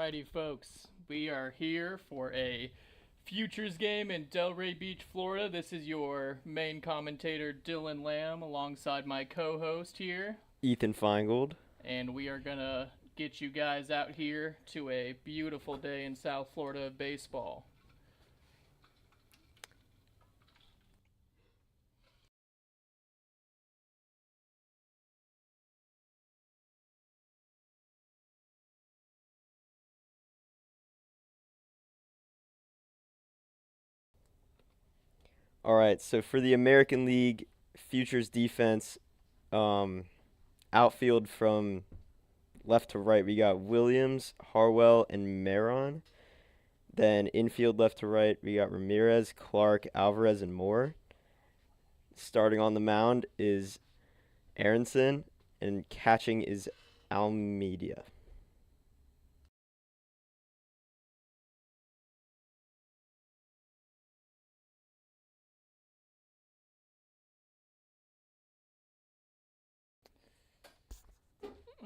Alrighty, folks. We are here for a futures game in Delray Beach, Florida. This is your main commentator, Dylan Lamb, alongside my co host here. Ethan Feingold. And we are going to get you guys out here to a beautiful day in South Florida of baseball. All right, so for the American League futures defense, outfield from left to right, we got Williams, Harwell, and Maron. Then infield left to right, we got Ramirez, Clark, Alvarez, and Moore. Starting on the mound is Aronson, and catching is Almeida.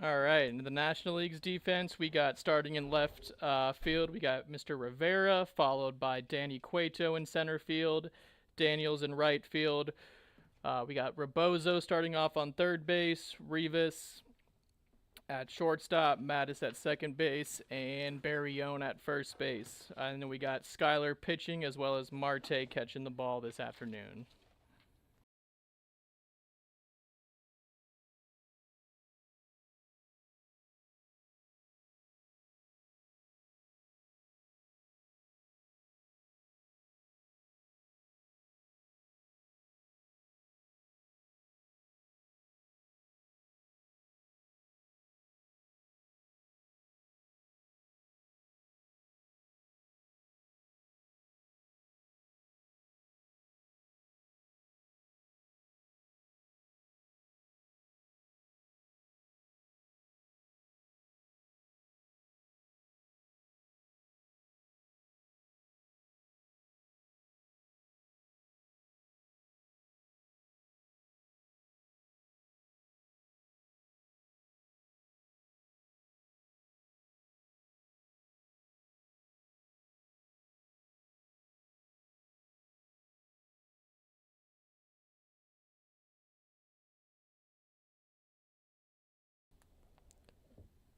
All right, in the National League's defense, we got starting in left field, we got Mr. Rivera, followed by Danny Cueto in center field, Daniels in right field. We got Rebozo starting off on third base, Rivas at shortstop, Mattis at second base, and Barrione at first base. And then we got Skyler pitching as well as Marte catching the ball this afternoon.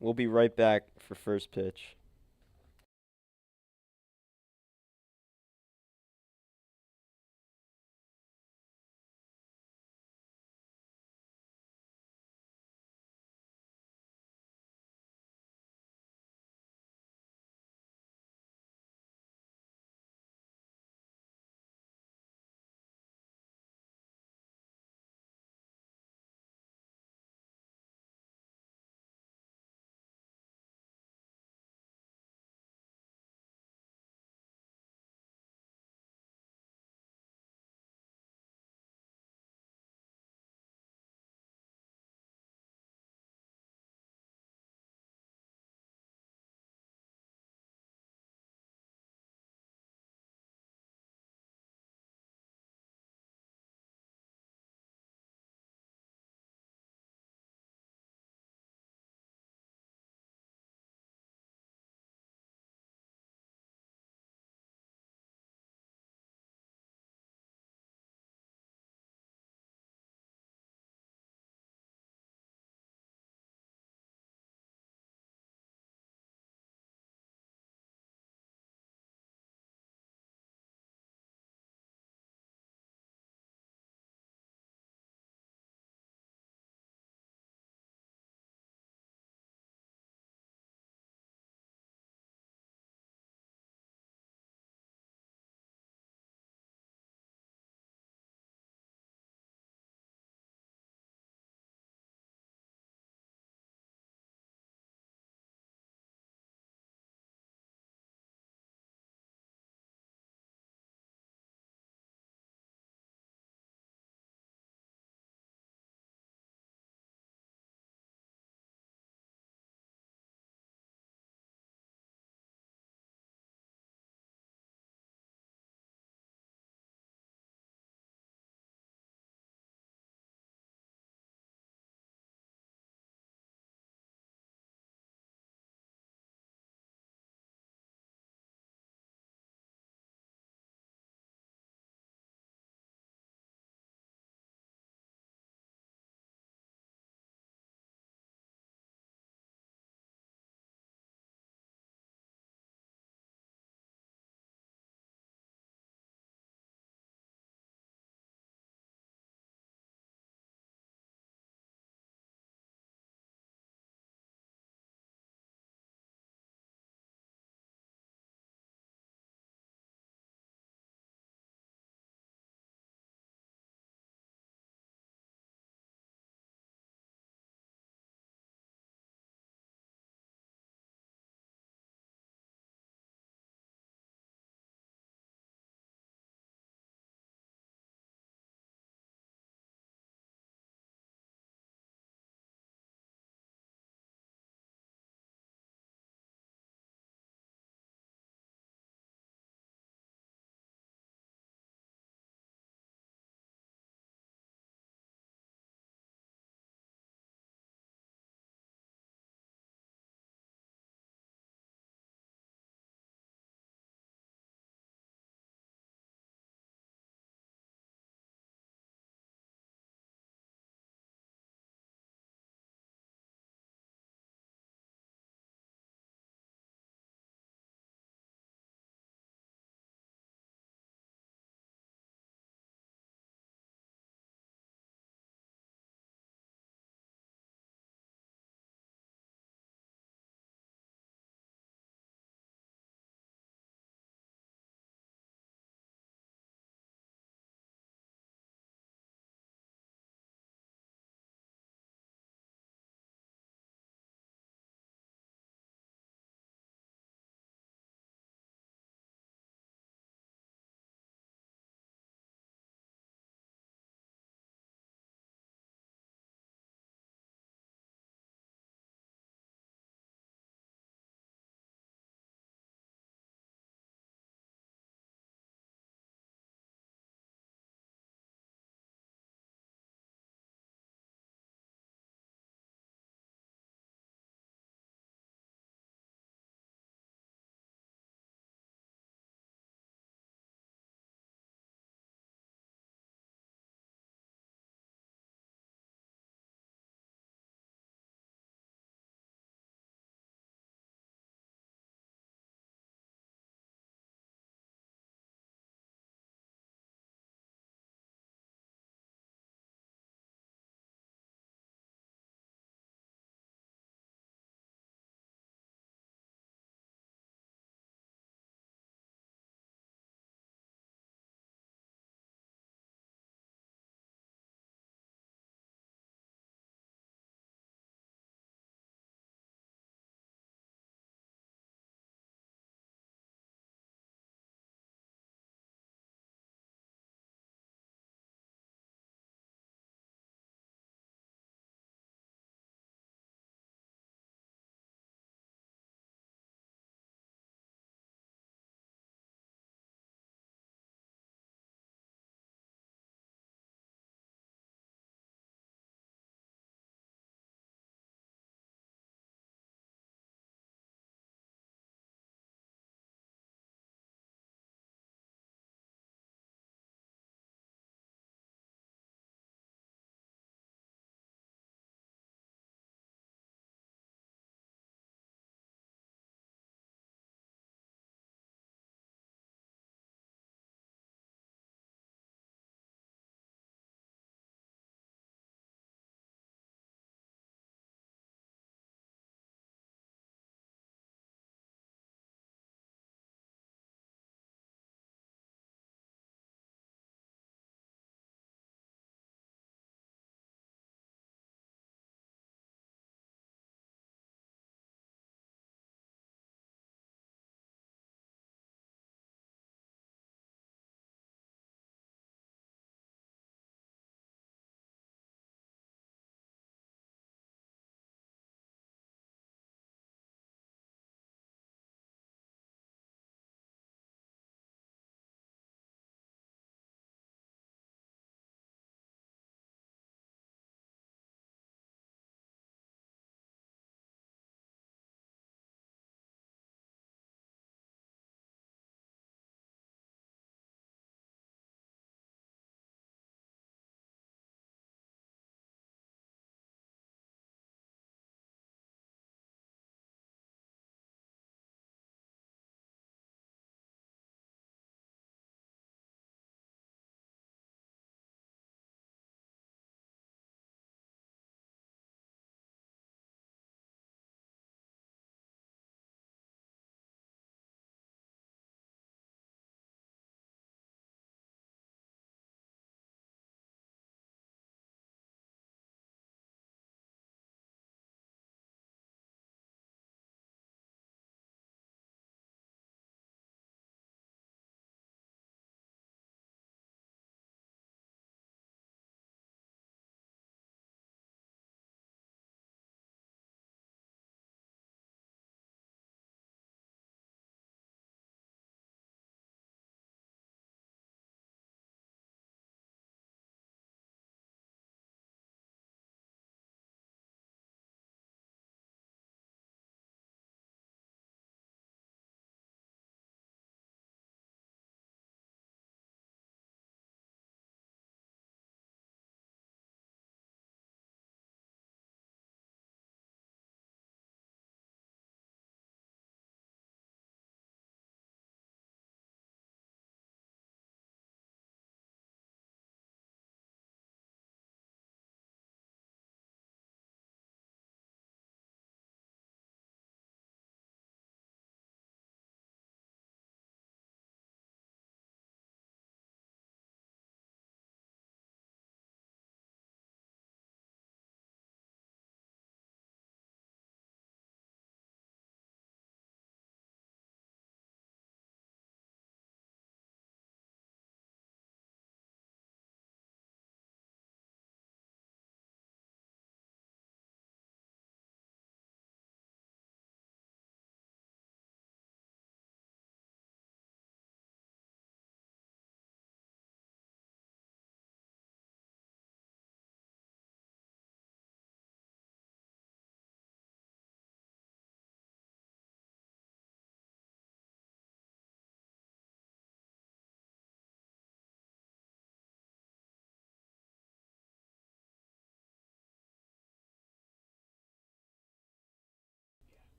We'll be right back for first pitch.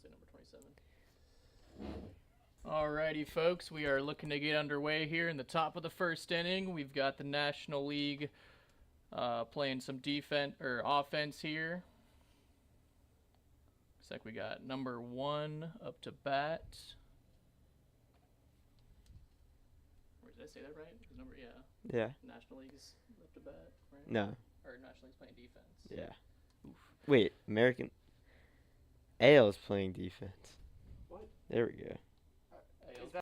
say number 27. Alrighty, folks, we are looking to get underway here in the top of the first inning. We've got the National League playing some defense or offense here. Looks like we got number 1 up to bat. Or did I say that right? Number, yeah. Yeah. National League is up to bat, right? No. Or National League's playing defense. Yeah. Oof. Wait, American AL is playing defense. What? There we go. Is that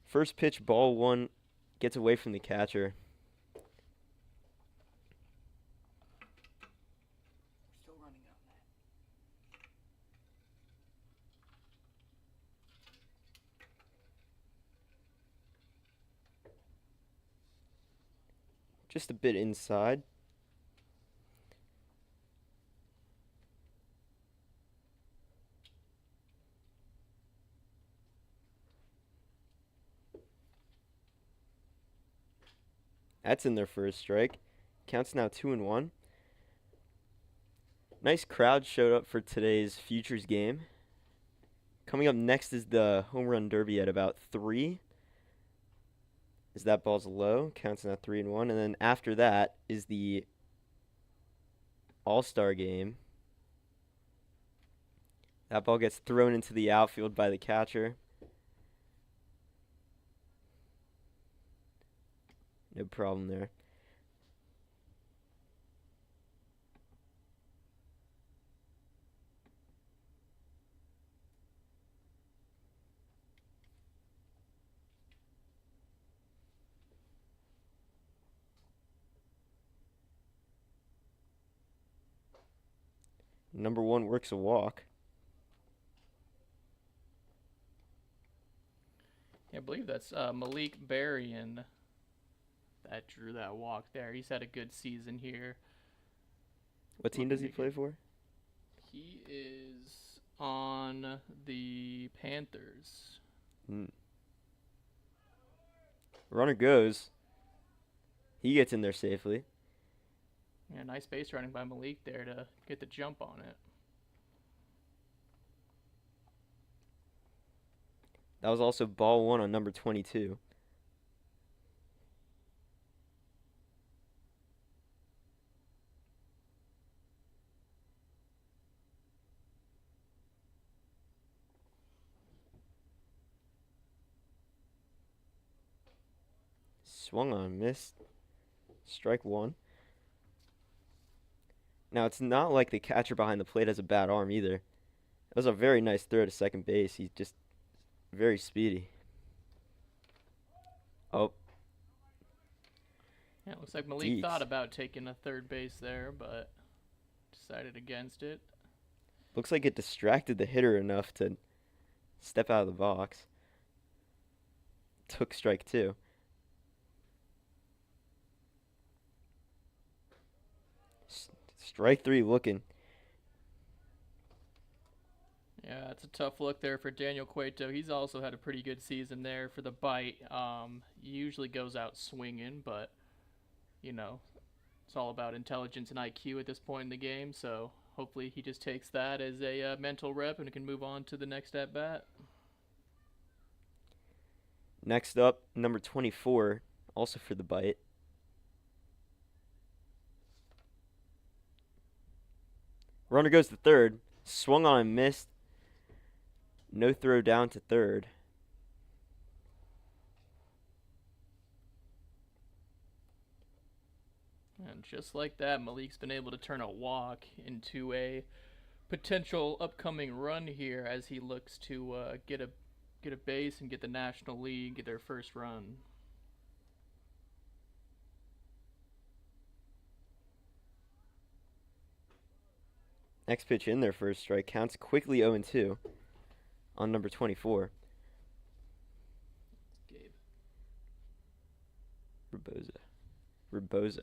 First pitch, ball 1, gets away from the catcher. still running on that? Just a bit inside. That's in their first strike. Counts now 2-1. Nice crowd showed up for today's Futures game. Coming up next is the Home Run Derby at about 3. As that ball's low, counts now 3-1. And then after that is the All-Star game. That ball gets thrown into the outfield by the catcher. No problem there. Number 1 works a walk. Yeah, I believe that's Malik Berrien that drew that walk there. He's had a good season here. What team does he play for? He is on the Panthers. Runner goes. He gets in there safely. Yeah, nice base running by Malik there to get the jump on it. That was also ball 1 on number 22. Swung on, missed. Strike 1. Now, it's not like the catcher behind the plate has a bad arm either. That was a very nice throw to second base. He's just very speedy. Oh. Yeah, it looks like Malik Deets. thought about taking a third base there, but decided against it. Looks like it distracted the hitter enough to step out of the box. Took strike 2. Strike 3 looking. Yeah, it's a tough look there for Daniel Cueto. He's also had a pretty good season there for the bite. He usually goes out swinging, but, you know, it's all about intelligence and IQ at this point in the game. So hopefully he just takes that as a mental rep and can move on to the next at-bat. Next up, number 24, also for the bite. Runner goes to third. Swung on and missed. No throw down to third. And just like that, Malik's been able to turn a walk into a potential upcoming run here as he looks to get a base and get the National League their first run. Next pitch in their first strike counts quickly 0-2 on number 24. Gabe. Rebozo.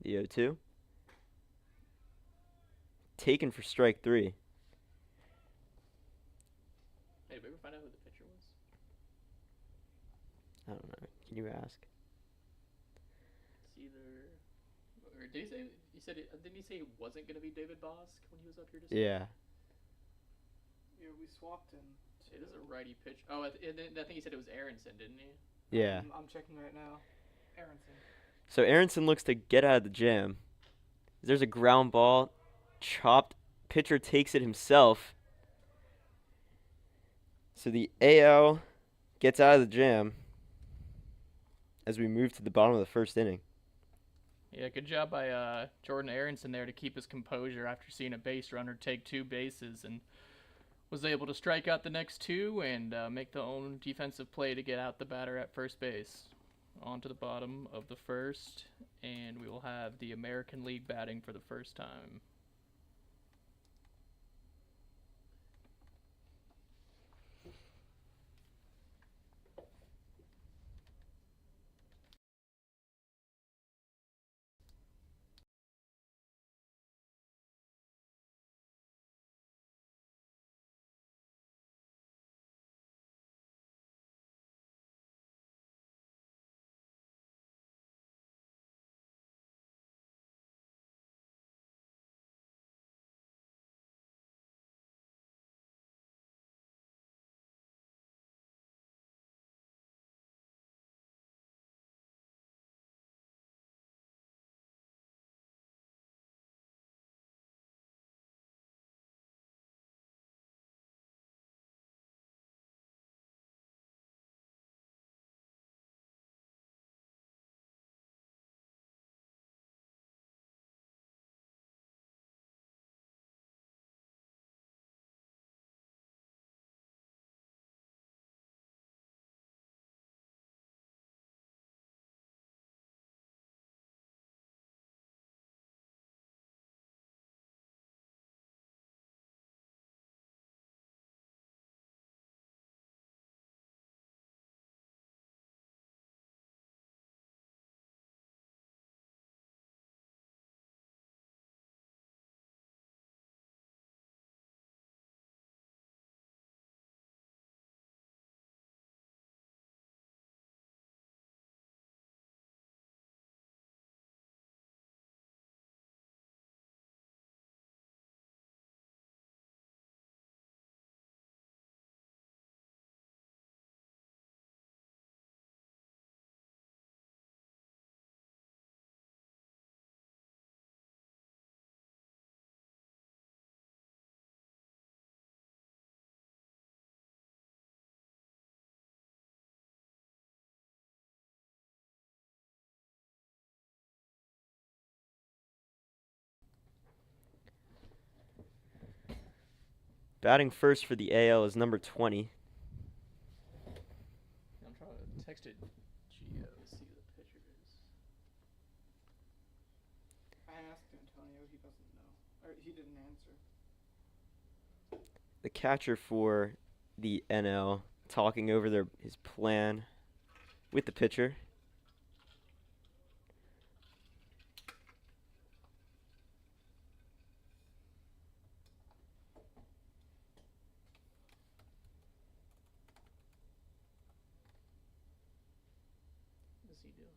The 0-2. Taken for strike 3. Hey, did we ever find out who the pitcher was? I don't know. Can you ask? It's either. Or did he say? He said. Didn't he say it wasn't going to be David Bosk when he was up here to start? Yeah. Yeah, we swapped him. It is a righty pitch. Oh, I think he said it was Aronson, didn't he? Yeah. I'm checking right now. Aronson. So Aronson looks to get out of the jam. There's a ground ball. Chopped. Pitcher takes it himself. So the AL gets out of the jam as we move to the bottom of the first inning. Yeah, good job by Jordan Aronson there to keep his composure after seeing a base runner take 2 bases, and was able to strike out the next 2 and make the own defensive play to get out the batter at first base. On to the bottom of the first, and we will have the American League batting for the first time. Batting first for the AL is number 20. I'm trying to text it Geo to see who the pitcher is. I asked Antonio. He doesn't know. Or he didn't answer. The catcher for the NL talking over his plan with the pitcher. What's he doing?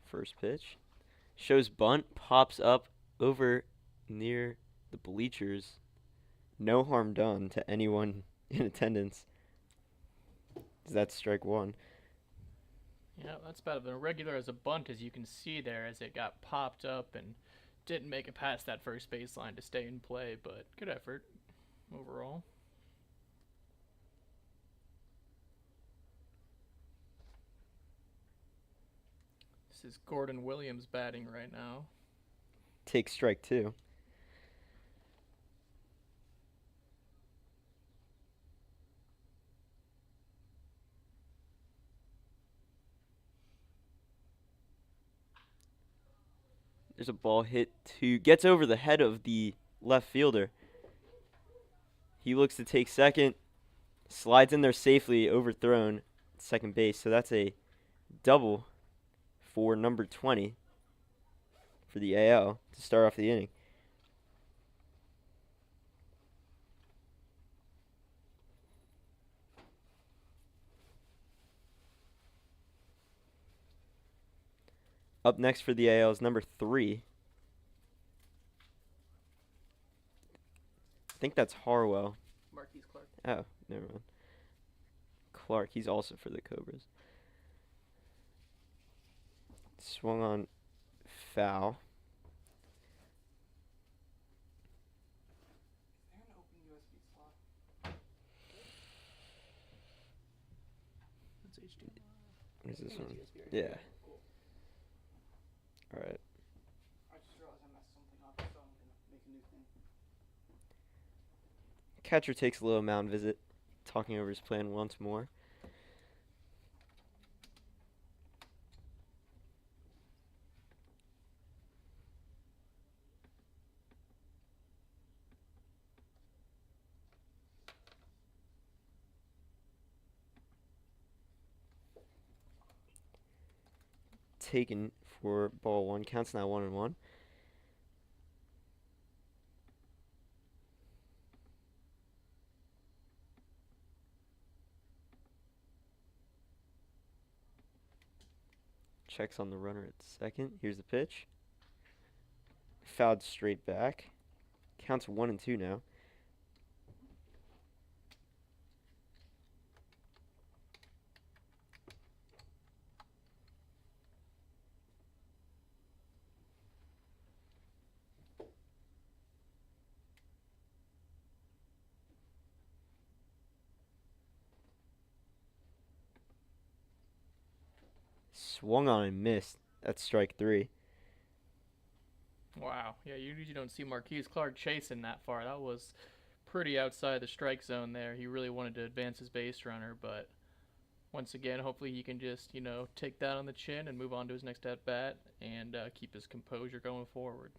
First pitch. Shows bunt, pops up over near the bleachers. No harm done to anyone in attendance. That's strike 1. Yeah, that's about as irregular as a bunt as you can see there, as it got popped up and didn't make it past that first baseline to stay in play, but good effort overall. This is Gordon Williams batting right now. Takes strike 2. There's a ball hit gets over the head of the left fielder. He looks to take second, slides in there safely, overthrown second base. So that's a double for number 20 for the AL to start off the inning. Up next for the AL is number 3. I think that's Harwell. Marquise Clark. Oh, never mind. Clark, he's also for the Cobras. Swung on, foul. Is there an open USB slot? That's HDMI. What is I this think one? it's USB right Yeah. here. Cool. All right. I just realized I messed something up, so I'm gonna make a new thing. Catcher takes a little mound visit, talking over his plan once more. Taken for ball 1. Counts now 1-1. Checks on the runner at second. Here's the pitch. Fouled straight back. Counts 1-2 now. Swung on and missed. That's strike 3. Wow. Yeah, you usually don't see Marquise Clark chasing that far. That was pretty outside the strike zone there. He really wanted to advance his base runner, but once again, hopefully he can just, take that on the chin and move on to his next at bat and keep his composure going forward.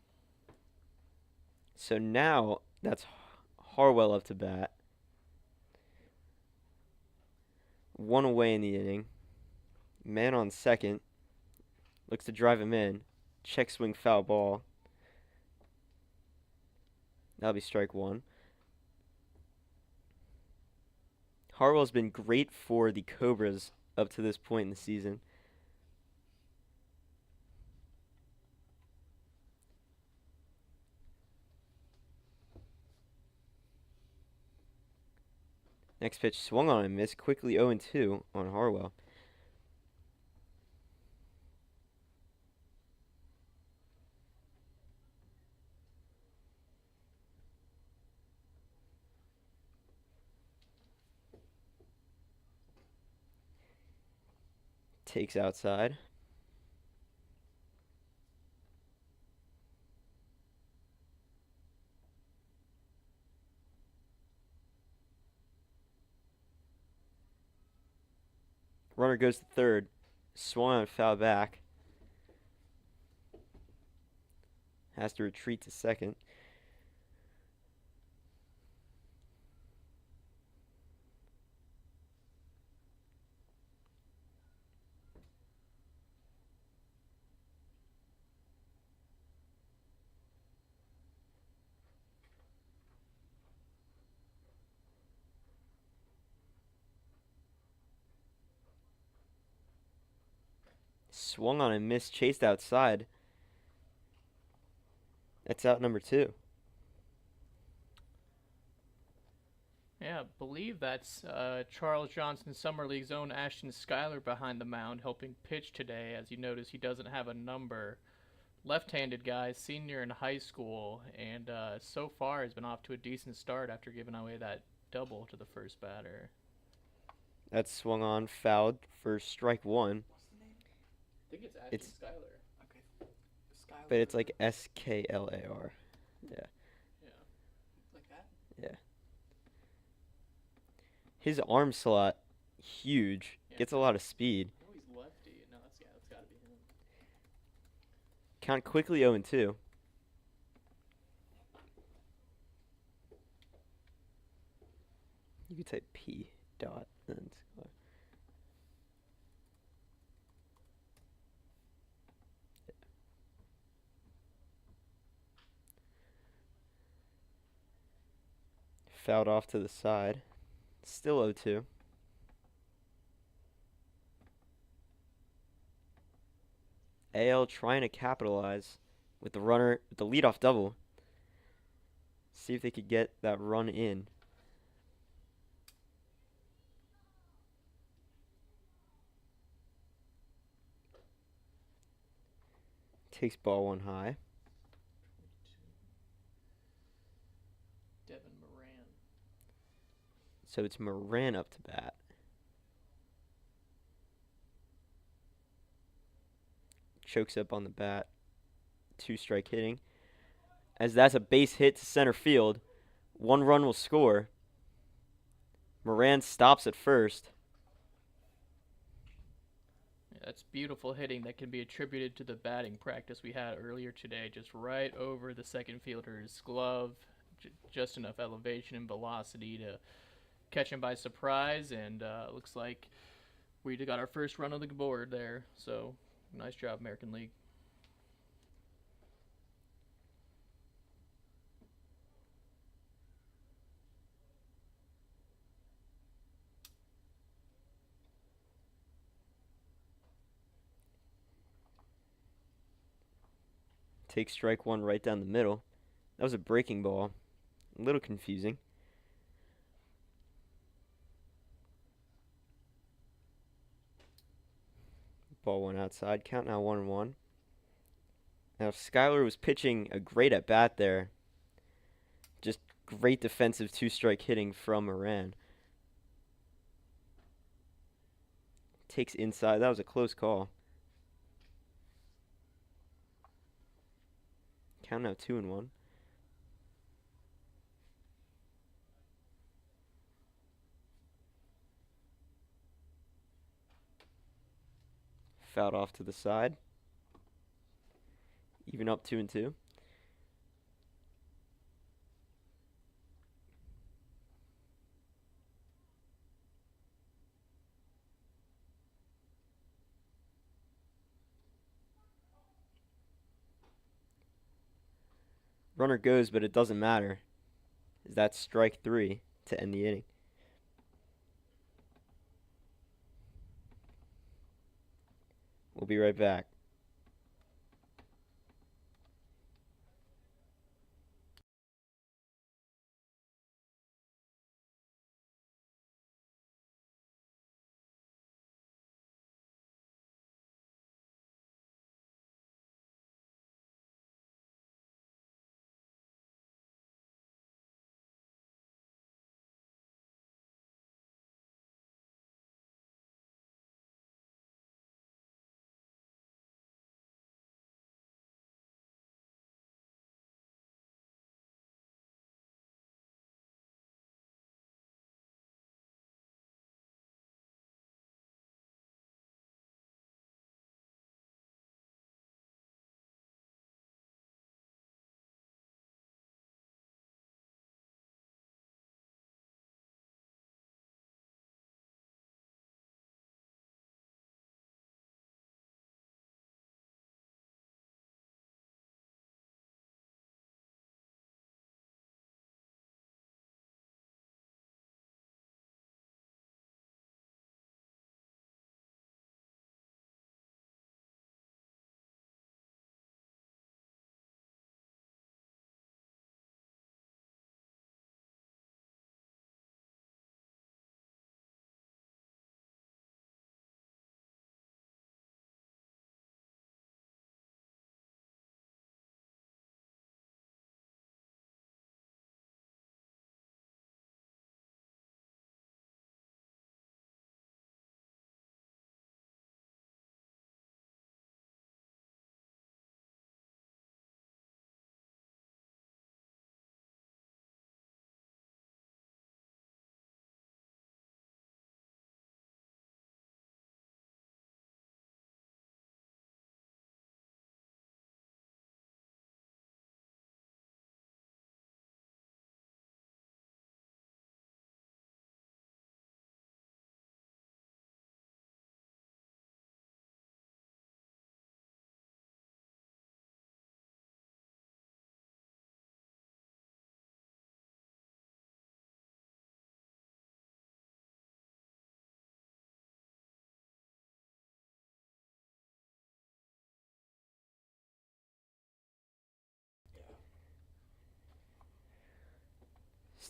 So now that's Harwell up to bat. 1 away in the inning. Man on second. Looks to drive him in. Check swing foul ball. That'll be strike 1. Harwell's been great for the Cobras up to this point in the season. Next pitch swung on and missed. Quickly 0-2 on Harwell. Takes outside. Runner goes to third. Swung on foul back. Has to retreat to second. Swung on and missed. Chased outside. That's out number 2. Yeah, I believe that's Charles Johnson Summer League's own Ashton Schuyler behind the mound helping pitch today. As you notice, he doesn't have a number. Left-handed guy, senior in high school, and so far has been off to a decent start after giving away that double to the first batter. That's swung on, fouled for strike 1. What's the name? I think it's Ashton It's- Schuyler. Okay. Skylar. But it's like SKLAR. Yeah. Yeah. Like that? Yeah. His arm slot, huge. Yeah. Gets a lot of speed. Oh, he's lefty. No, that's got to be him. Count quickly 0-2. You could type P dot and Fouled off to the side. Still 0-2. AL trying to capitalize with the runner, with the leadoff double. See if they could get that run in. Takes ball one high. Devin Moran. So it's Moran up to bat. Chokes up on the bat. 2-strike hitting. As that's a base hit to center field. 1 run will score. Moran stops at first. Yeah, that's beautiful hitting that can be attributed to the batting practice we had earlier today. Just right over the second fielder's glove. Just enough elevation and velocity to catch him by surprise. And looks like we got our first run on the board there. So nice job, American League. Takes strike 1 right down the middle. That was a breaking ball. A little confusing. Ball 1 outside. Count now 1-1. Now Skyler was pitching a great at bat there. Just great defensive 2-strike hitting from Moran. Takes inside. That was a close call. Count now 2-1. Fouled off to the side. Even up 2-2. Runner goes, but it doesn't matter. That's strike 3 to end the inning. We'll be right back.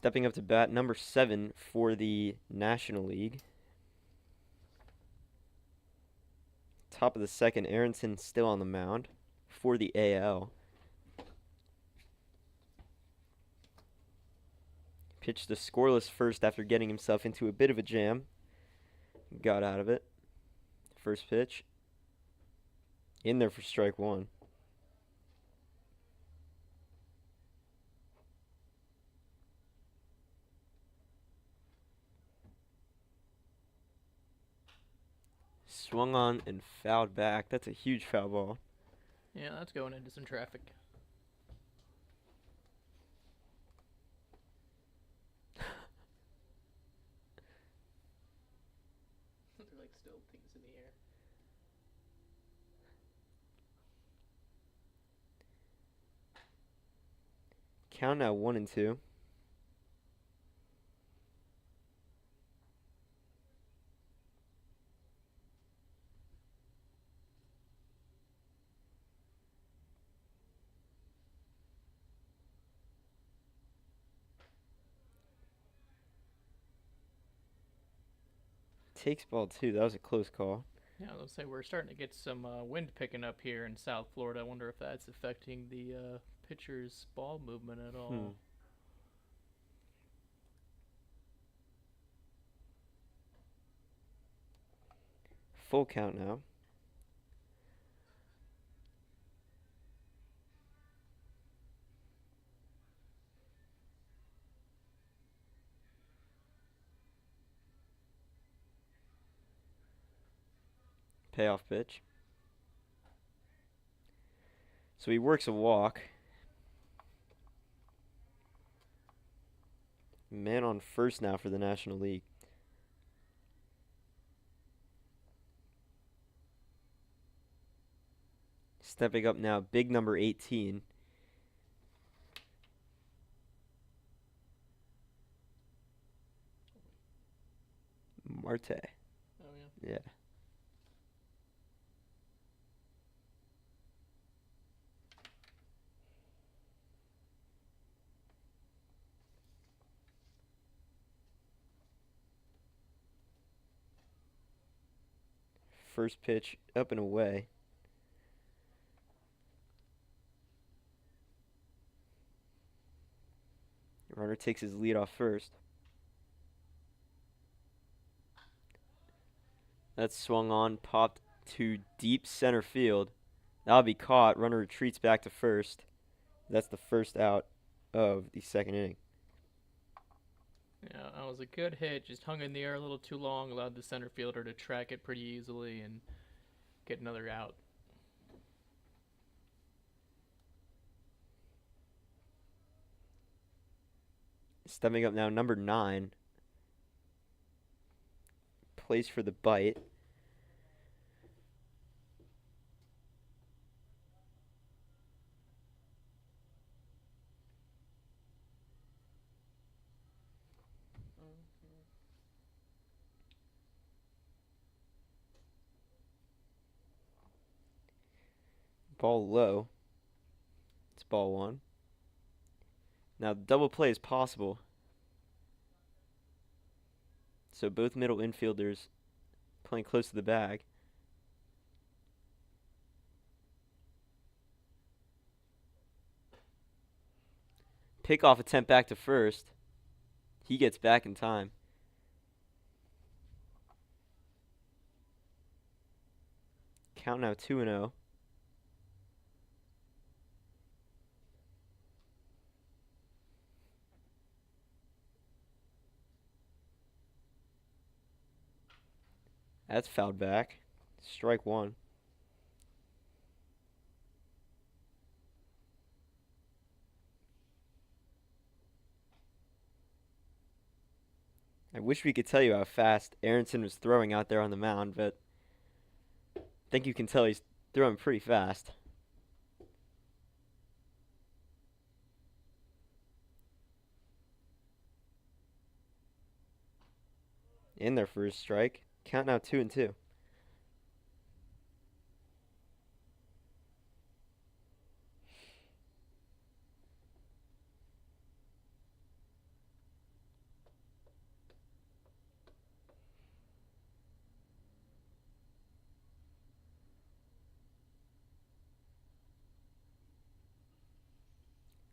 Stepping up to bat, number 7 for the National League. Top of the second, Aronson still on the mound for the AL. Pitched the scoreless first after getting himself into a bit of a jam. Got out of it. First pitch. In there for strike 1. Swung on and fouled back. That's a huge foul ball. Yeah, that's going into some traffic. They're like still things in the air. Count now 1-2. Takes ball 2. That was a close call. Yeah, let's say we're starting to get some wind picking up here in South Florida. I wonder if that's affecting the pitcher's ball movement at all. Full count now. Payoff pitch. So he works a walk. Man on first now for the National League. Stepping up now, big number 18. Marte. Oh, yeah. Yeah. First pitch up and away. Runner takes his lead off first. That's swung on, popped to deep center field. That'll be caught. Runner retreats back to first. That's the first out of the second inning. Yeah, that was a good hit. Just hung in the air a little too long, allowed the center fielder to track it pretty easily and get another out. Stepping up now, number 9. Plays for the bite. Ball low. It's ball 1. Now, double play is possible. So both middle infielders playing close to the bag. Pickoff attempt back to first. He gets back in time. Count now 2-0. That's fouled back. Strike 1. I wish we could tell you how fast Aronson was throwing out there on the mound, but I think you can tell he's throwing pretty fast. In there for his strike. Count now 2-2.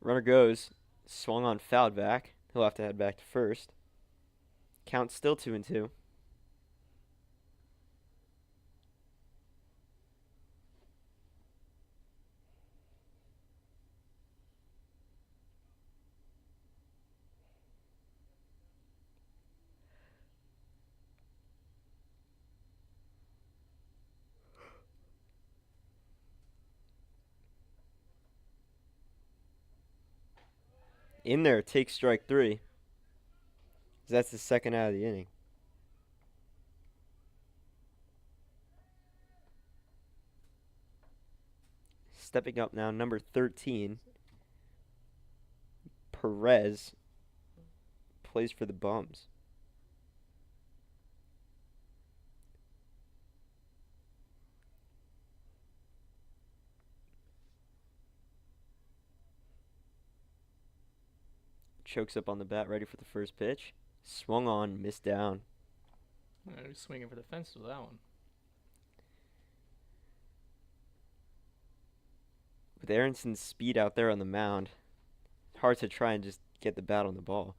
Runner goes. Swung on, fouled back. He'll have to head back to first. Count still 2-2. In there, take strike 3. That's the second out of the inning. Stepping up now, number 13. Perez plays for the Bums. Chokes up on the bat, ready for the first pitch. Swung on, missed down. He was swinging for the fence with that one. With Aronson's speed out there on the mound, hard to try and just get the bat on the ball.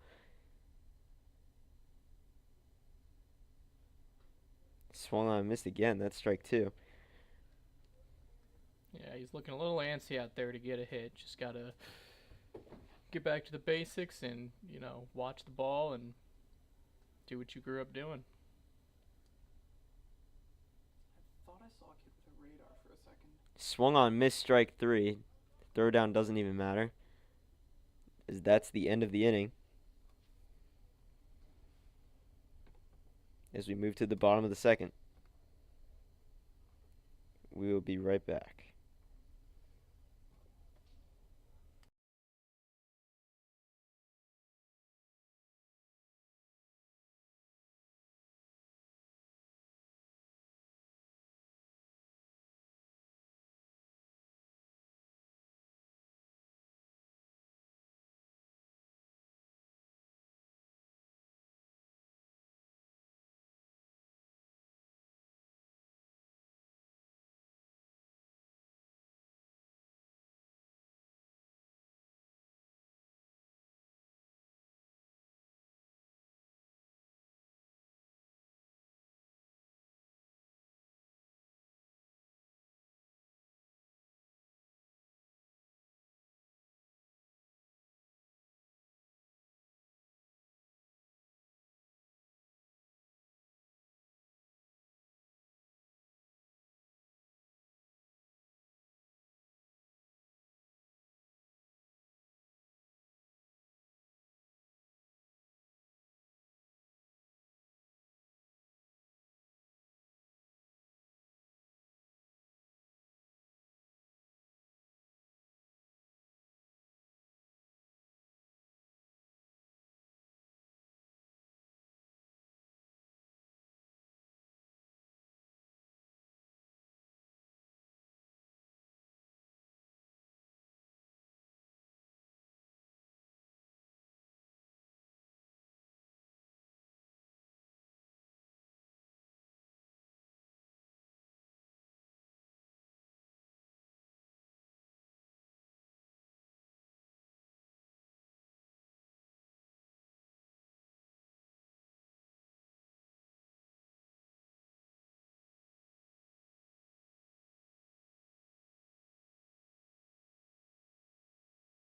Swung on, missed again. That's strike 2. Yeah, he's looking a little antsy out there to get a hit. Just gotta get back to the basics and, watch the ball and do what you grew up doing. I thought I saw a kid with a radar for a second. Swung on, missed strike 3. Throwdown doesn't even matter, as that's the end of the inning. As we move to the bottom of the second, we will be right back.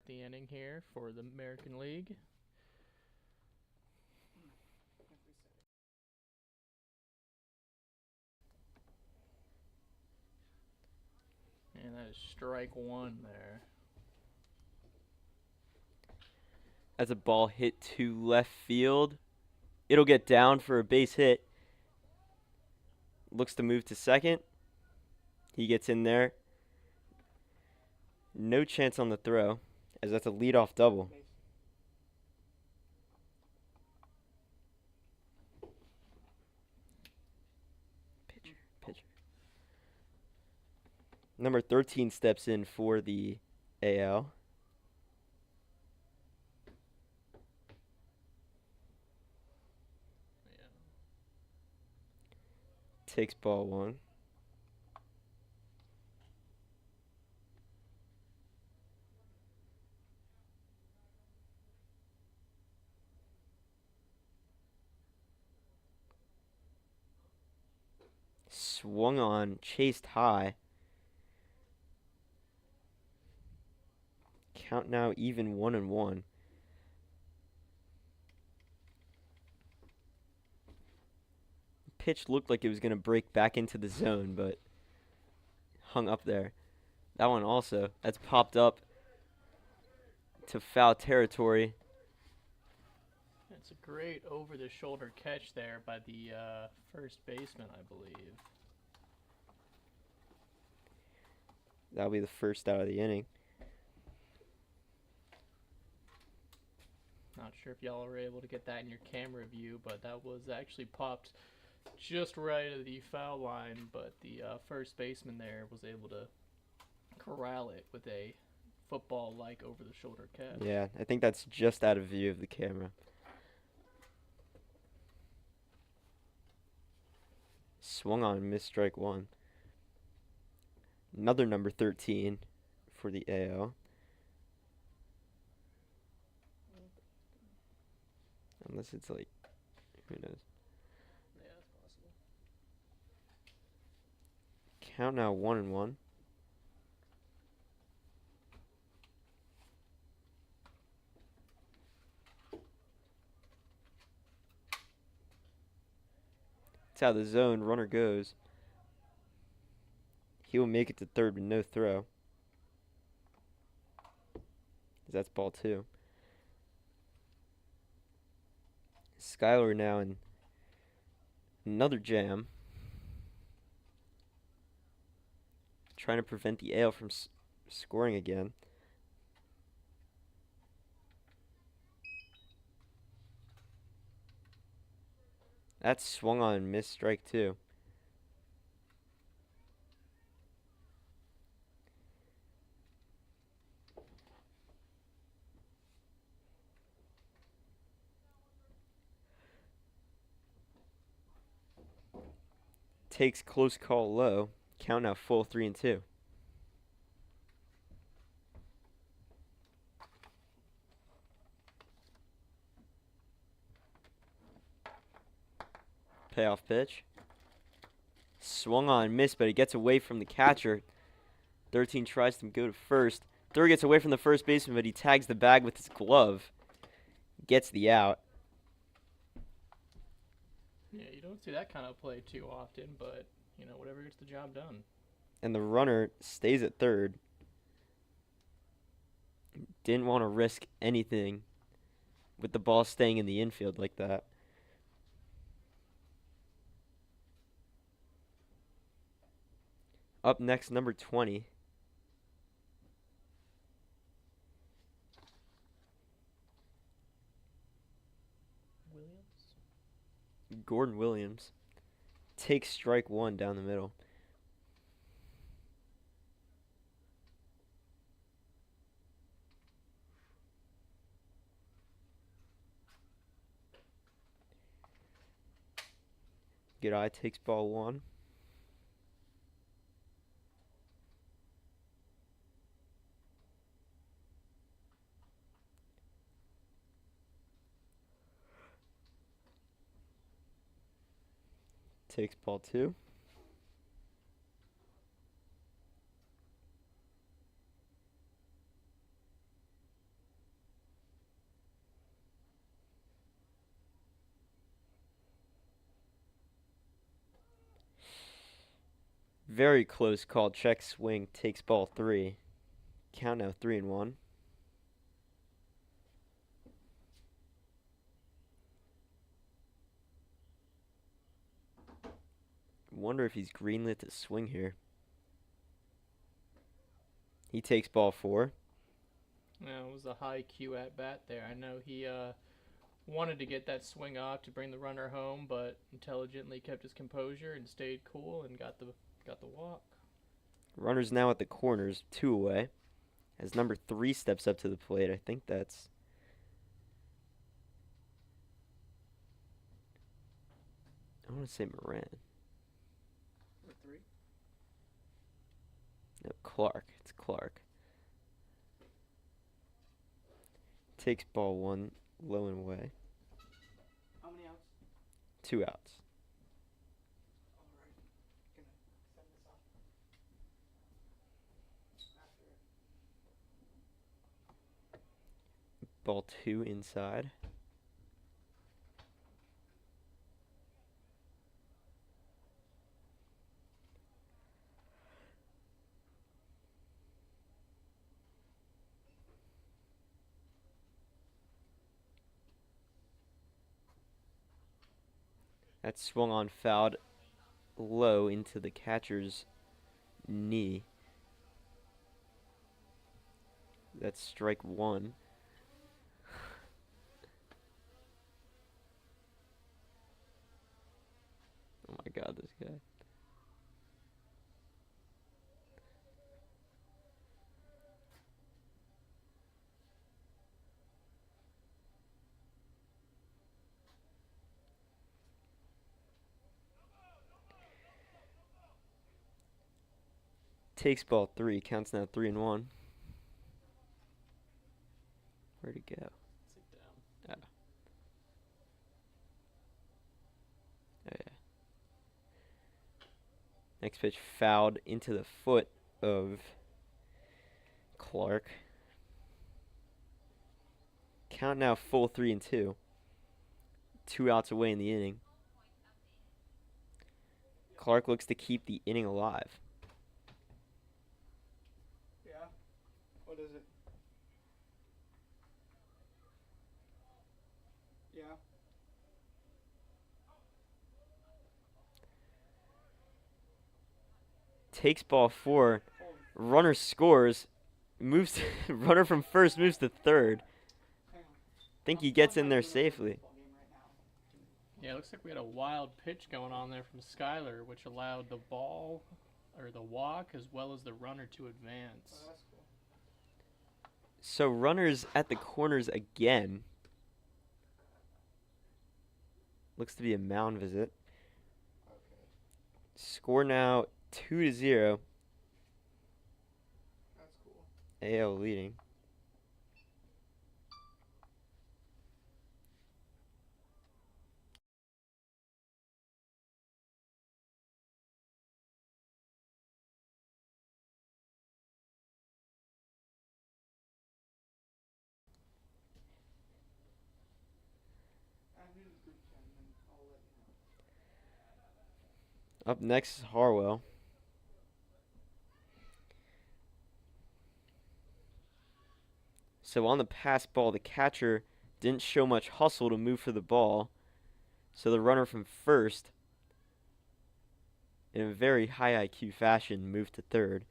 The inning here for the American League. And that is strike 1 there. As a ball hit to left field, it'll get down for a base hit. Looks to move to second. He gets in there. No chance on the throw, as that's a leadoff double. Pitcher. Number 13 steps in for the AL. Takes ball 1. Swung on, chased high. Count now even 1-1. Pitch looked like it was going to break back into the zone, but hung up there. That one also, that's popped up to foul territory. It's a great over-the-shoulder catch there by the first baseman, I believe. That'll be the first out of the inning. Not sure if y'all were able to get that in your camera view, but that was actually popped just right at the foul line, but the first baseman there was able to corral it with a football-like over-the-shoulder catch. Yeah, I think that's just out of view of the camera. Swung on, missed strike one. Another number 13 for the AL. Unless it's like, who knows. Yeah, that's possible. Count now 1-1. It's out of the zone. Runner goes. He will make it to third with no throw. That's ball two. Skyler now in another jam. Trying to prevent the AL from scoring again. That's swung on, missed strike two. Takes close call low. Count now full 3-2. Payoff pitch. Swung on, missed, but he gets away from the catcher. 13 tries to go to first. Third gets away from the first baseman, but he tags the bag with his glove. Gets the out. Yeah, you don't see that kind of play too often, but, you know, whatever gets the job done. And the runner stays at third. Didn't want to risk anything with the ball staying in the infield like that. Up next, number 20. Gordon Williams takes strike one down the middle. Good eye takes ball one. Takes ball two. Very close call. Check swing. Takes ball three. Count now 3-1. Wonder if he's greenlit to swing here. He takes ball four. Yeah, it was a high Q at bat there. I know he wanted to get that swing off to bring the runner home, but intelligently kept his composure and stayed cool and got the walk. Runner's now at the corners, 2 away. As number 3 steps up to the plate, I think that's... I want to say Moran. Number 3. No, Clark. It's Clark. Takes ball one, low and away. How many outs? 2 outs. All right. Gonna Ball 2 inside. That swung on, fouled low into the catcher's knee. That's strike 1. Oh my god, this guy. Takes ball 3, counts now 3-1. Where'd it go? Sit down. Oh. Oh yeah. Next pitch fouled into the foot of Clark. Count now full 3-2. 2 outs away in the inning. Clark looks to keep the inning alive. Yeah. What is it? Yeah. Takes ball 4. Holy. Runner scores. Moves. Runner from first moves to third. Hang on. Think he I'm gets not in there doing a safely. baseball game right now. Yeah, it looks like we had a wild pitch going on there from Skyler, which allowed the ball, or the walk, as well as the runner to advance. Oh, that's cool. So runners at the corners again. Looks to be a mound visit. Okay. Score now 2-0. That's cool. AL leading. Add me to the group chat and then I'll let you know. Up next is Harwell. So on the pass ball, the catcher didn't show much hustle to move for the ball. So the runner from first, in a very high IQ fashion, moved to third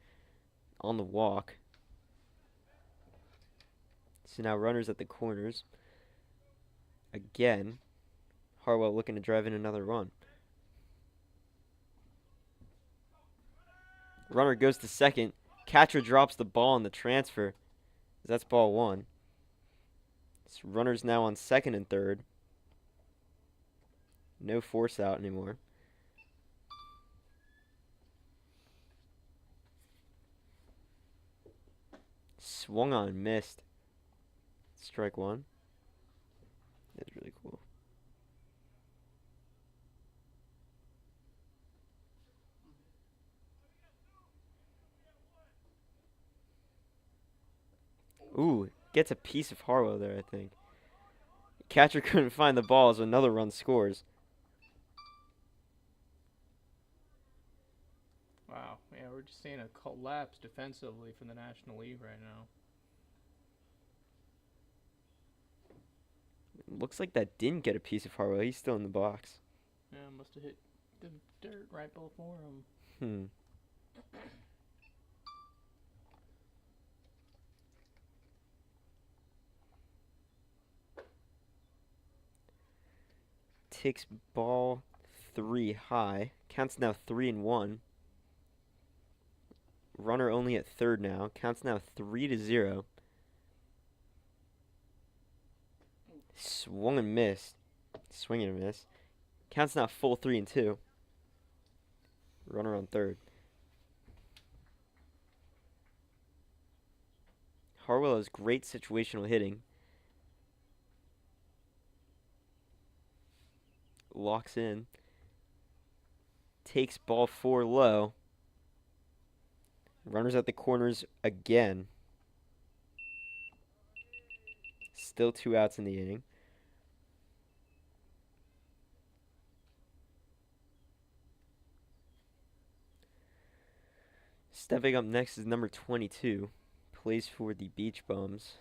on the walk. So now runners at the corners. Again, Harwell looking to drive in another run. Runner goes to second. Catcher drops the ball on the transfer. That's ball 1. So runners now on second and third. No force out anymore. Swung on, missed. Strike 1. That's really cool. Ooh, gets a piece of Harwell there, I think. Catcher couldn't find the ball as another run scores. Wow, yeah, we're just seeing a collapse defensively from the National League right now. Looks like that didn't get a piece of Harwell. He's still in the box. Yeah, must have hit the dirt right before him. Hmm. Takes ball 3 high. Counts now 3-1. Runner only at third now. Counts now 3-0. Swung and missed. Swing and a miss. Counts now full 3-2. Runner on third. Harwell has great situational hitting. Locks in. Takes ball 4 low. Runners at the corners again. Still 2 outs in the inning. Stepping up next is number 22. Plays for the Beach Bums.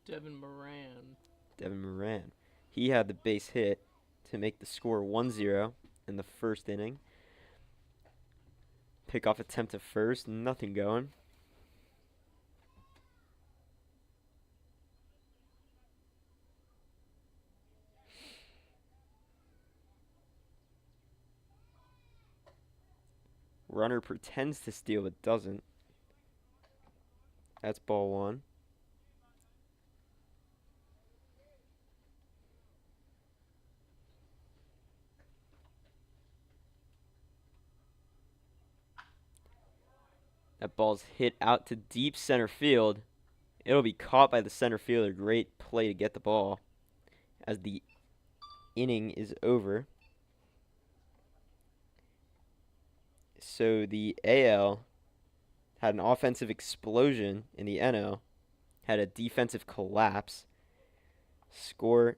Devin Moran. Devin Moran. He had the base hit to make the score 1-0 in the first inning. Pickoff attempt at first, nothing going. Runner pretends to steal but doesn't. That's ball 1. That ball's hit out to deep center field. It'll be caught by the center fielder. Great play to get the ball as the inning is over. So the AL had an offensive explosion in the NL, had a defensive collapse. Score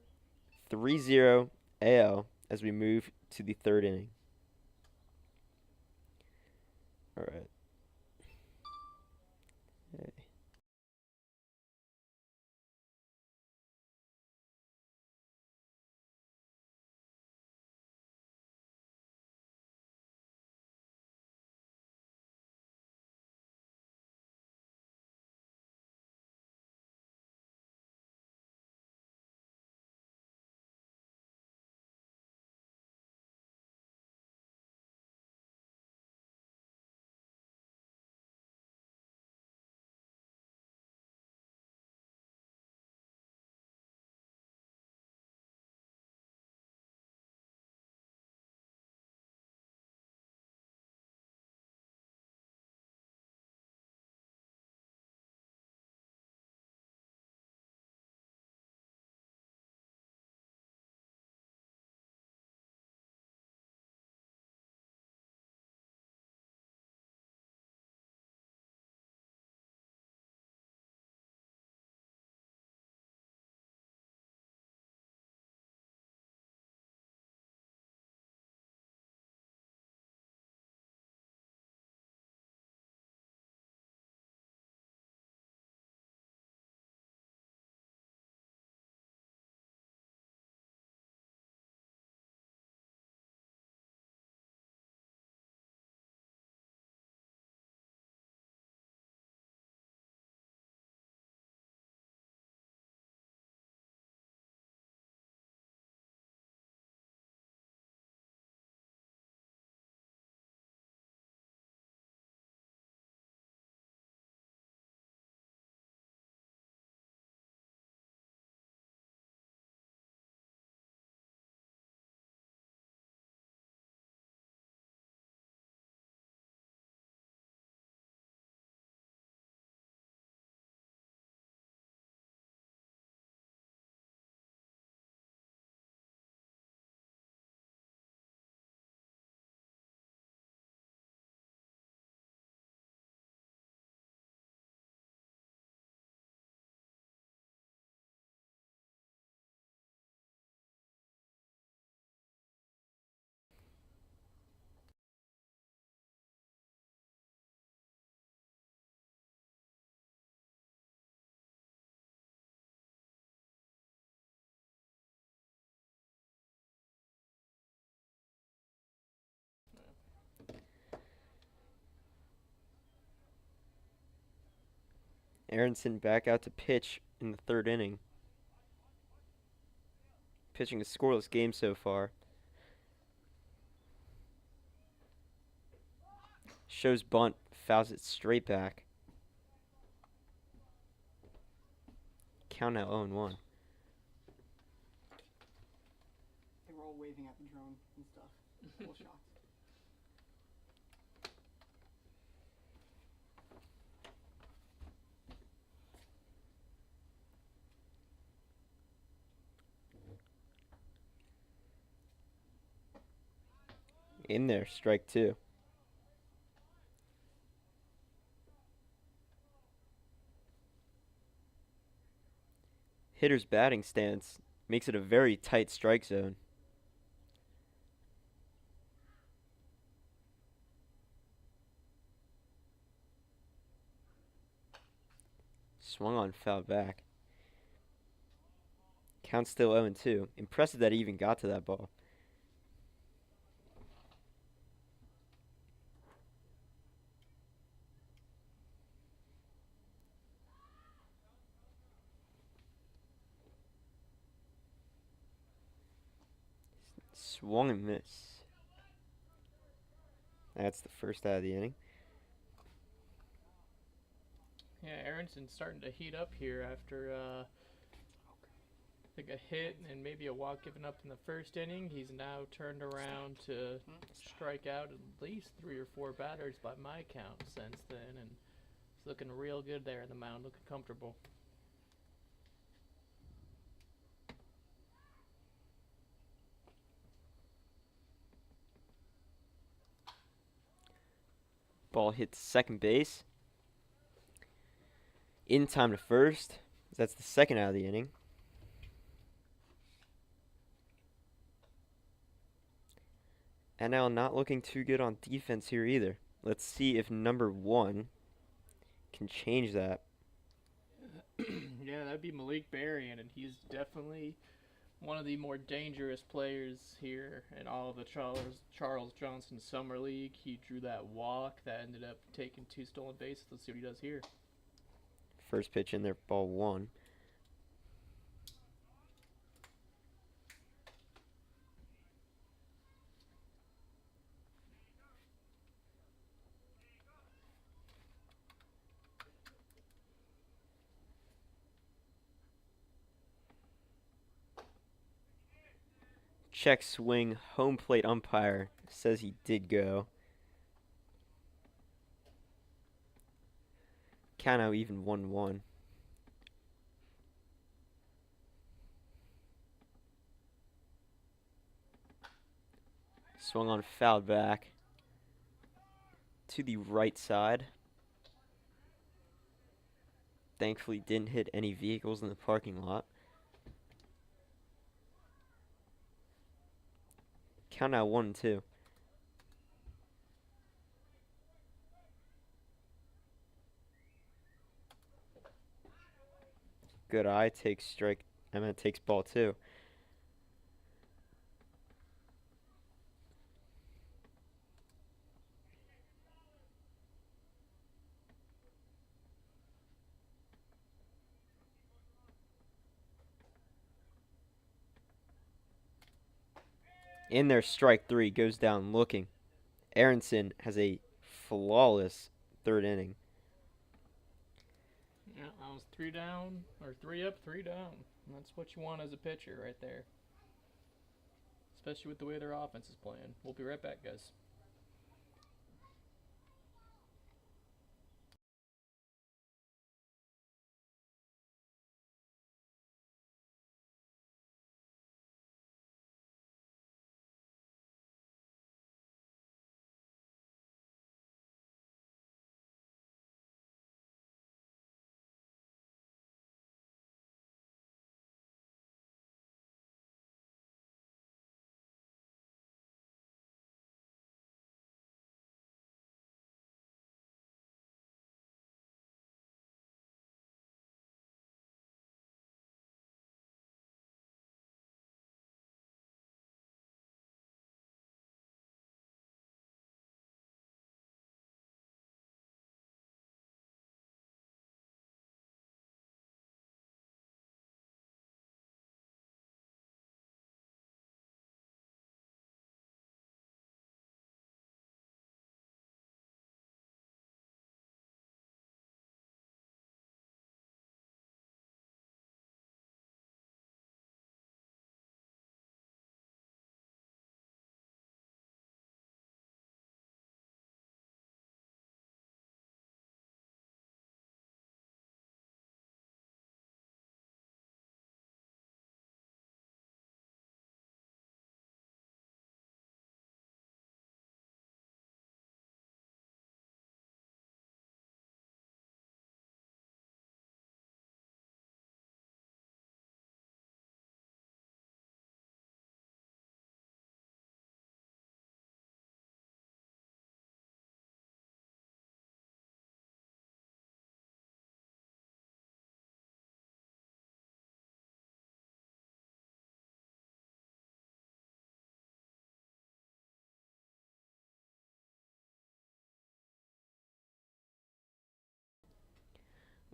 3-0 AL as we move to the third inning. All right. Hey. Aronson back out to pitch in the third inning. Pitching a scoreless game so far. Shows bunt, fouls it straight back. Count now 0-1. They were all waving at the drone and stuff. A little shocked. In there, strike 2. hitter's batting stance makes it a very tight strike zone. Swung on, foul back. Count still 0-2. Impressive that he even got to that ball. Swung and miss. That's the first out of the inning. Yeah, Aronson's starting to heat up here after I think a hit and maybe a walk given up in the first inning. He's now turned around to strike out at least 3 or 4 batters by my count since then, and it's looking real good there in the mound, looking comfortable. Ball hits second base. In time to first. That's the second out of the inning. And now not looking too good on defense here either. Let's see if number 1 can change that. Yeah, that'd be Malik Berrien, and he's definitely one of the more dangerous players here in all of the Charles Johnson Summer League. He drew that walk that ended up taking 2 stolen bases. Let's see what he does here. First pitch in there, ball 1. Check swing, home plate umpire says he did go. Count out even 1-1. Swung on, fouled back to the right side. Thankfully didn't hit any vehicles in the parking lot. Count out 1-2. Good eye, takes strike. Takes ball 2. In there, strike 3, goes down looking. Aronson has a flawless third inning. Yeah, I was 3 down, or 3 up, 3 down. That's what you want as a pitcher right there. Especially with the way their offense is playing. We'll be right back, guys.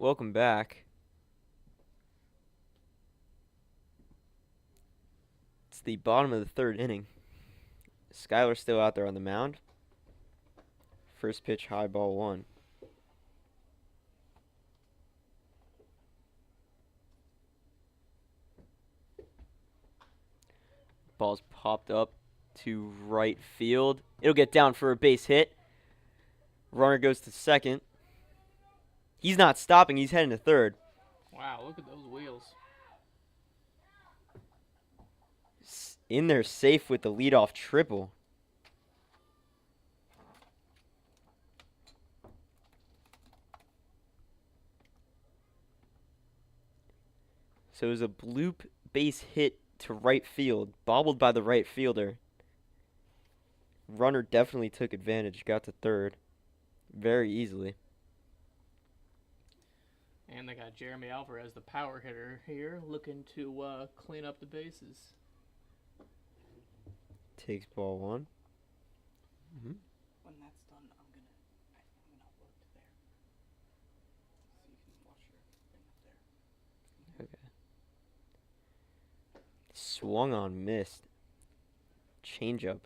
Welcome back. It's the bottom of the third inning. Skylar's still out there on the mound. First pitch, high ball one. Ball's popped up to right field. It'll get down for a base hit. Runner goes to second. He's not stopping. He's heading to third. Wow, look at those wheels. In there safe with the leadoff triple. So it was a bloop base hit to right field, bobbled by the right fielder. Runner definitely took advantage, got to third very easily. And they got Jeremy Alvarez, the power hitter, here, looking to clean up the bases. Takes ball one. When that's done, I'm gonna upload to there, so you can watch your thing up there. Okay. Swung on, missed. Changeup.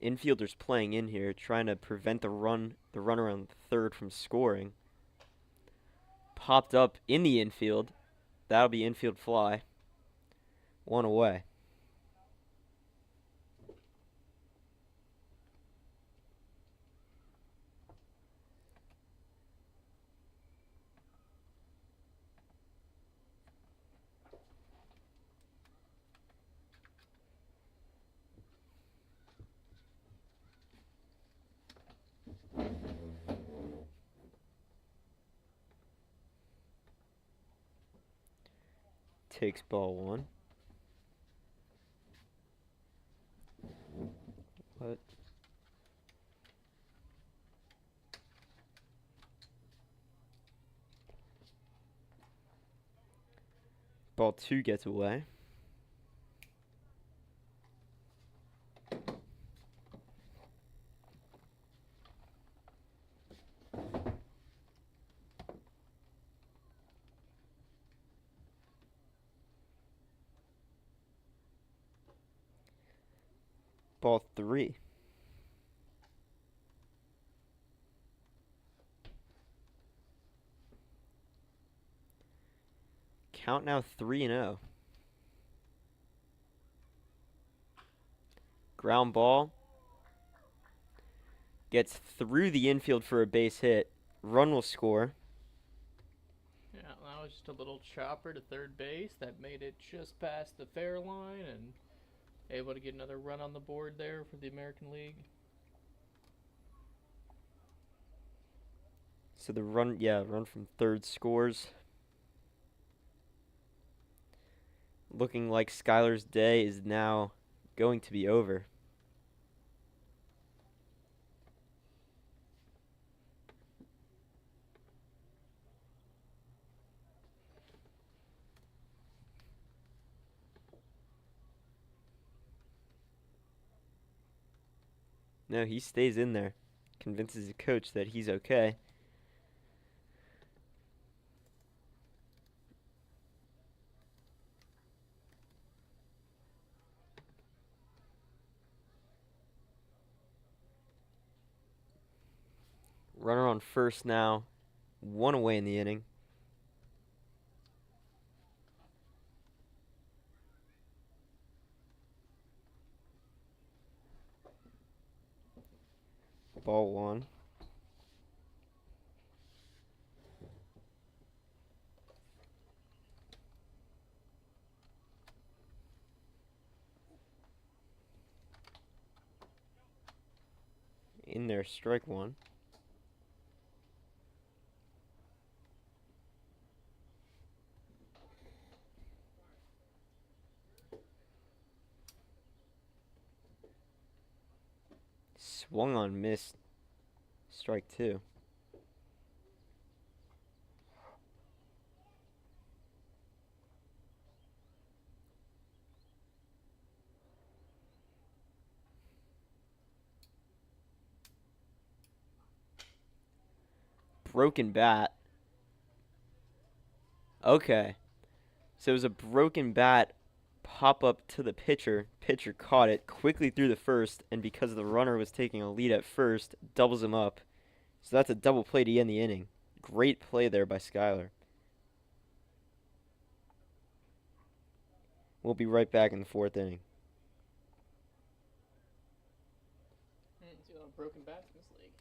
Infielders playing in here, trying to prevent the runner on third from scoring. Popped up in the infield. That'll be infield fly. One away. Takes ball one. What? Ball two gets away. Ball three. Count now 3-0. Ground ball. Gets through the infield for a base hit. Run will score. Yeah, that was just a little chopper to third base that made it just past the fair line and able to get another run on the board there for the American League. So the run from third scores. Looking like Skylar's day is now going to be over. No, he stays in there. Convinces the coach that he's okay. Runner on first now. One away in the inning. Ball one. In there, strike one. Swung on, missed. Strike two. broken bat. Okay. So it was a broken bat pop up to the pitcher. Pitcher caught it, quickly threw the first, and because the runner was taking a lead at first, doubles him up. So that's a double play to end the inning. Great play there by Skylar. We'll be right back in the 4th inning. See a lot of broken bats in this league.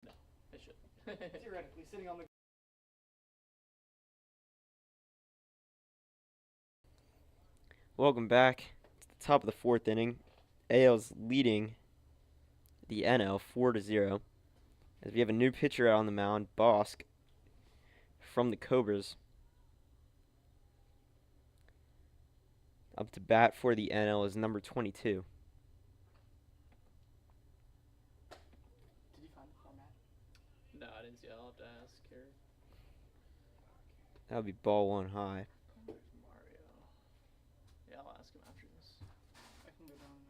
No, I should. Theoretically, sitting on the. Welcome back to the top of the 4th inning. AL's leading the NL 4-0. As we have a new pitcher out on the mound, Bosk, from the Cobras. Up to bat for the NL is number 22. Did you find the format? No, I didn't see it. I'll have to ask here. That would be ball 1 high. Where's Mario? Yeah, I'll ask him after this. I can go down and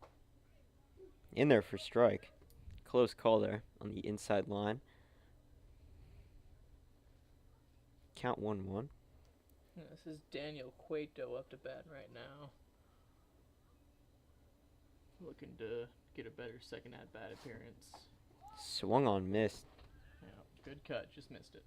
ask. In there for strike. Close call there on the inside line. count 1-1. Yeah, this is Daniel Cueto up to bat right now. Looking to get a better second at bat appearance. Swung on, missed. Yeah, good cut, just missed it.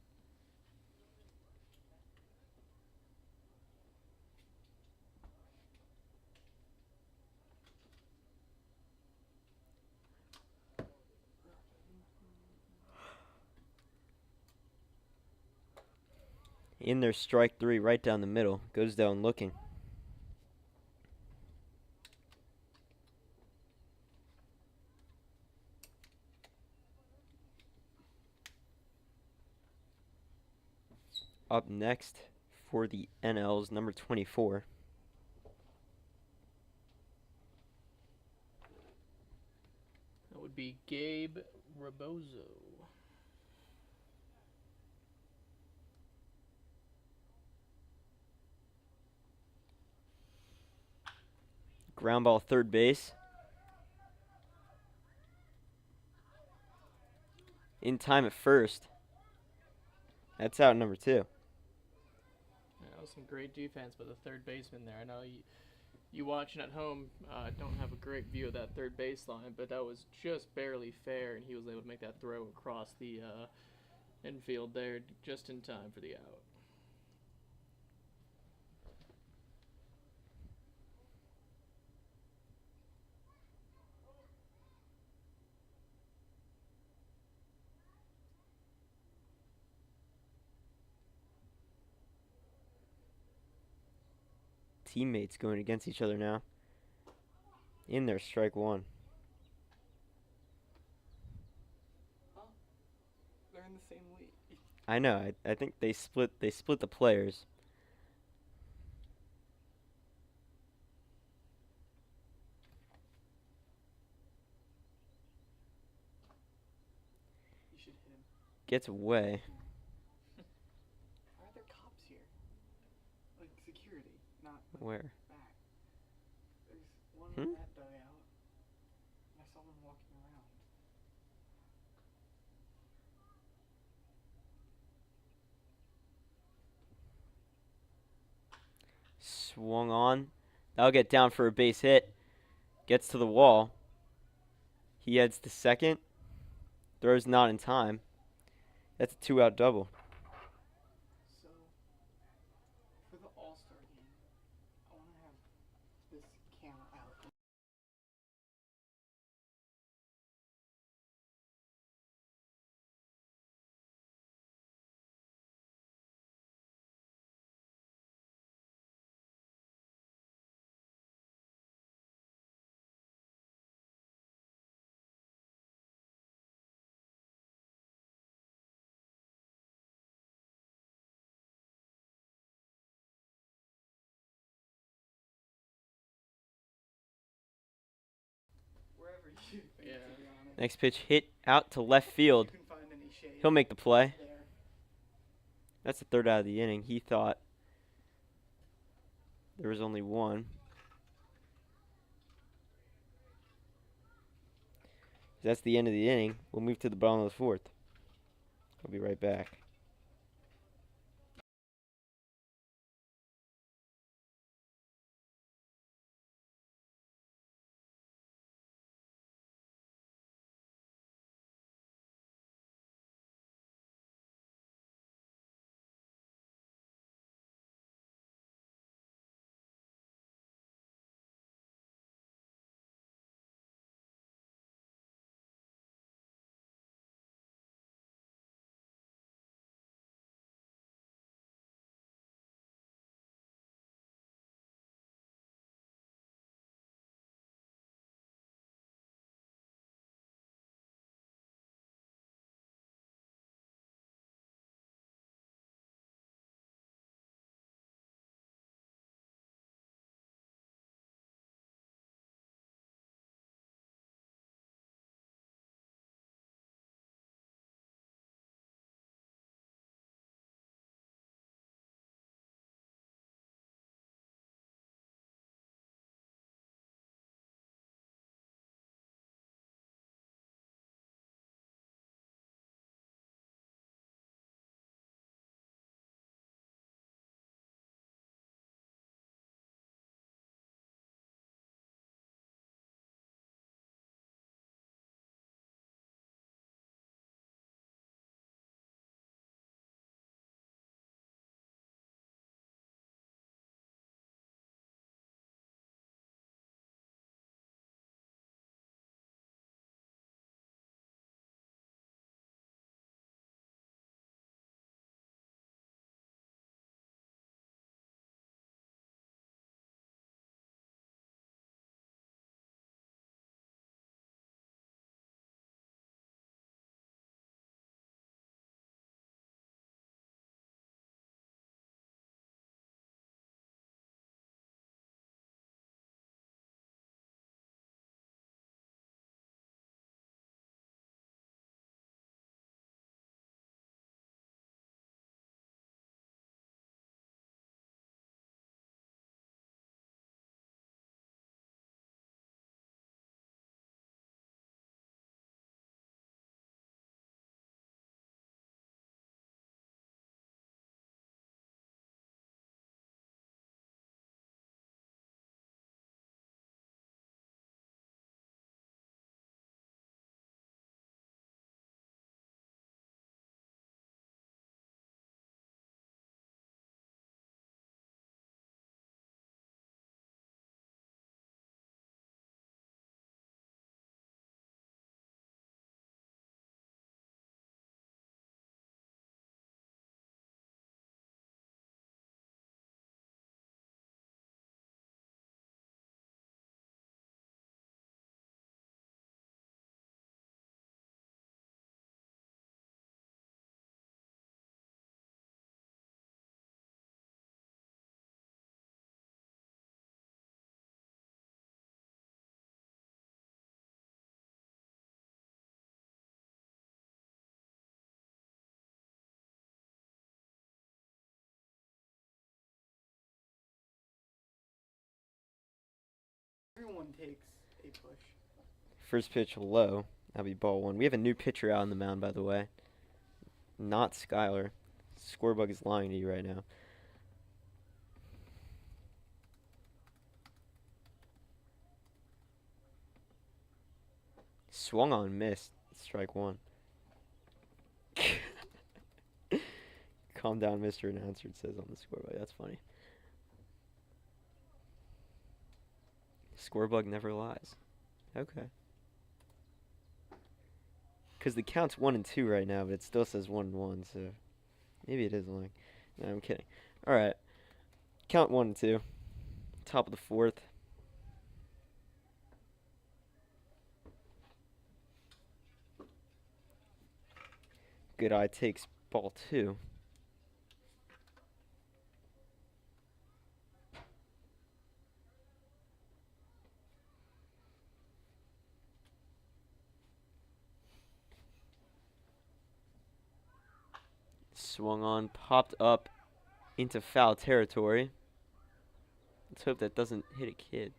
In there, strike 3 right down the middle. Goes down looking. Up next for the NLs, number 24. That would be Gabe Rebozo. Ground ball, third base. In time at first. That's out number 2. Yeah, that was some great defense by the third baseman there. I know you watching at home don't have a great view of that third baseline, but that was just barely fair, and he was able to make that throw across the infield there just in time for the out. Teammates going against each other now. In there, strike 1. Huh? They're in the same league. I know. I think they split the players. You should hit him. Gets away. Why are there cops here? Like security, not like Where? back. There's one Hmm? in that dugout. And I saw them walking around. Swung on. That'll get down for a base hit. Gets to the wall. He heads to second. Throws not in time. That's a 2-out double. So, for the All-Star game, I want to have this camera out. Wherever you think, Yeah. to be honest. Next pitch hit out to left field. If you can find any shade He'll make the play. there. That's the third out of the inning. He thought there was only one. That's the end of the inning. We'll move to the bottom of the 4th. I'll be right back. Everyone takes a push. First pitch low. That'll be ball one. We have a new pitcher out on the mound, by the way. Not Skylar. Scorebug is lying to you right now. Swung on, missed. Strike one. Calm down, Mr. Announcer, it says on the scoreboard. That's funny. Scorebug never lies. Okay. Because the count's 1-2 right now, but it still says 1-1, so maybe it is lying. No, I'm kidding. All right. Count 1-2. Top of the fourth. Good eye takes ball two. Swung on, popped up into foul territory. Let's hope that doesn't hit a kid.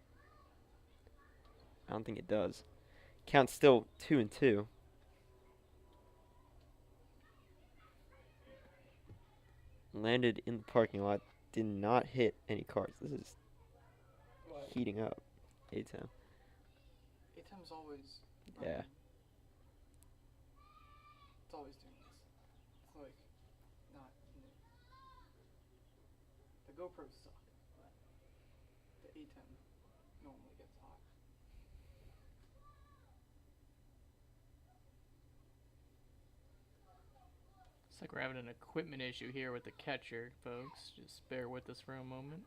I don't think it does. Count's still 2-2. Landed in the parking lot. Did not hit any cars. This is What? heating up. A-Town. A-Town's always. Yeah. It's always doing this. It's like not new. The GoPros suck, but the A10 normally gets hot. Looks like we're having an equipment issue here with the catcher, folks. Just bear with us for a moment.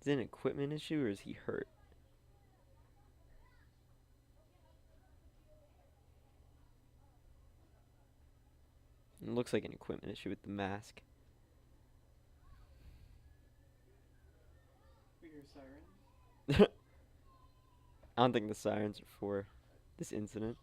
Is it an equipment issue or is he hurt? It looks like an equipment issue with the mask. We hear sirens. I don't think the sirens are for this incident.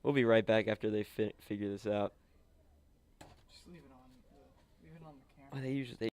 We'll be right back after they figure this out. Just leave it on the camera. Oh, they usually.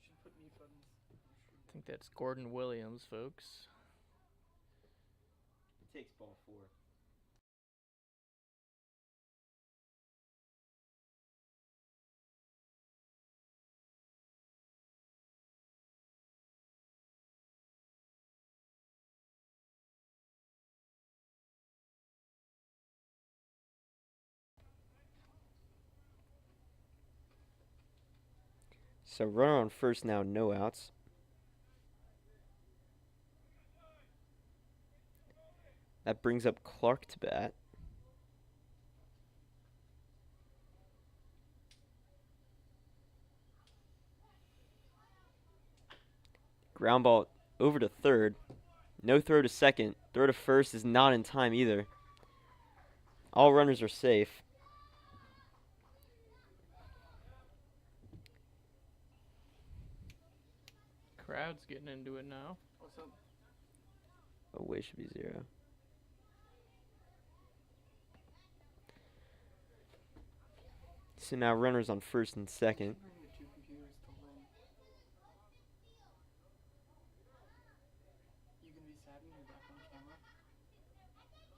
Should put mute buttons. I think that's Gordon Williams, folks. It takes ball four. So runner on first now, no outs. That brings up Clark to bat. Ground ball over to third. No throw to second. Throw to first is not in time either. All runners are safe. Crowd's getting into it now. What's up? Away should be 0. So now runners on first and second. Bring the two computers to Lynn. You gonna be sad when you're back on camera?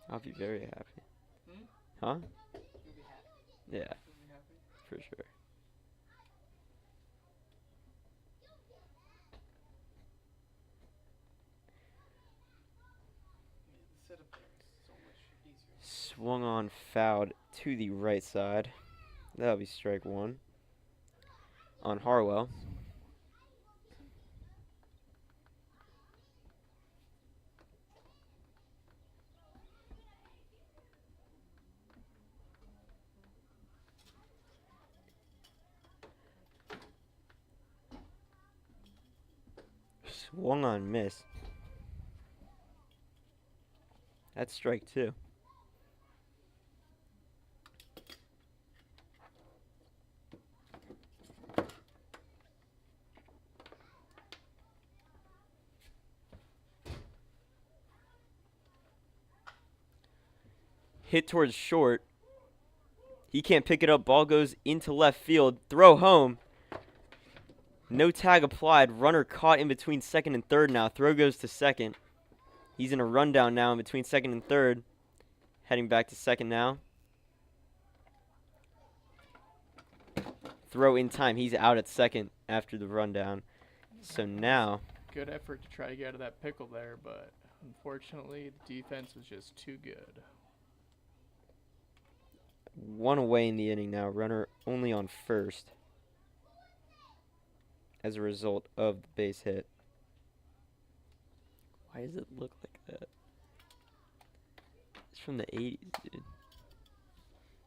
I'll be very happy. Hmm? Huh? You'll be happy. Yeah, You'll be happy. for sure. Yeah, the setup there is so much easier. Swung on, fouled to the right side. That'll be strike one on Harwell. So much more. Swung on, miss. That's strike two. Hit towards short. He can't pick it up. Ball goes into left field. Throw home. No tag applied. Runner caught in between second and third now. Throw goes to second. He's in a rundown now in between second and third. Heading back to second now. Throw in time. He's out at second after the rundown. So now, Good effort to try to get out of that pickle there, but unfortunately, the defense was just too good. one away in the inning now. Runner only on first as a result of the base hit. Why does it look like that? It's from the 80s, dude.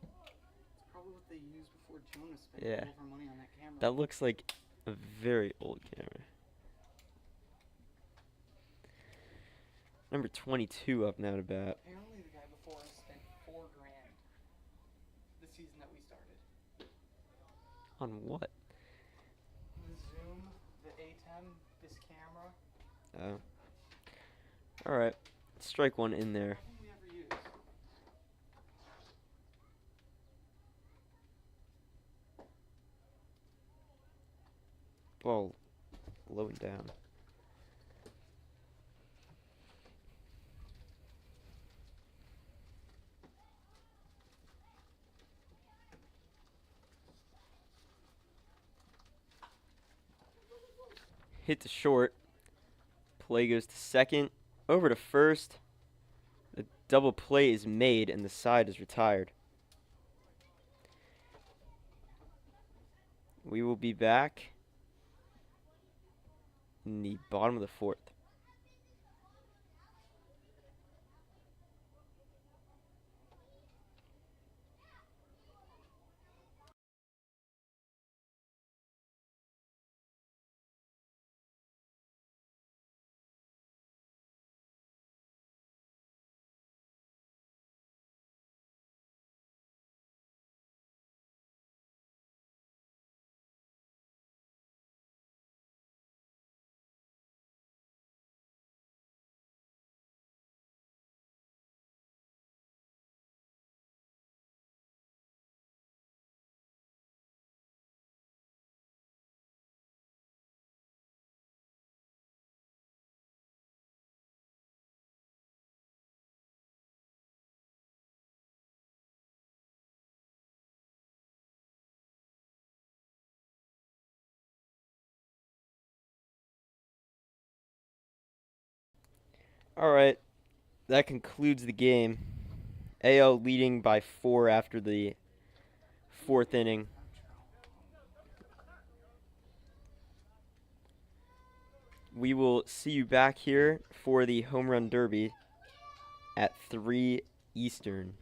It's probably what they used before Jonas spent Yeah. all of her money on that camera. That looks like a very old camera. Number 22 up now to bat. Apparently the guy before us spent $4,000 the season that we started. On what? The zoom, the A10, this camera. Oh. Alright. Strike one in there. Nothing we ever use. Ball low and down. Hit to short. Play goes to second. Over to first. The double play is made and the side is retired. We will be back in the bottom of the fourth. Alright, that concludes the game. AL leading by 4 after the fourth inning. We will see you back here for the Home Run Derby at 3 Eastern.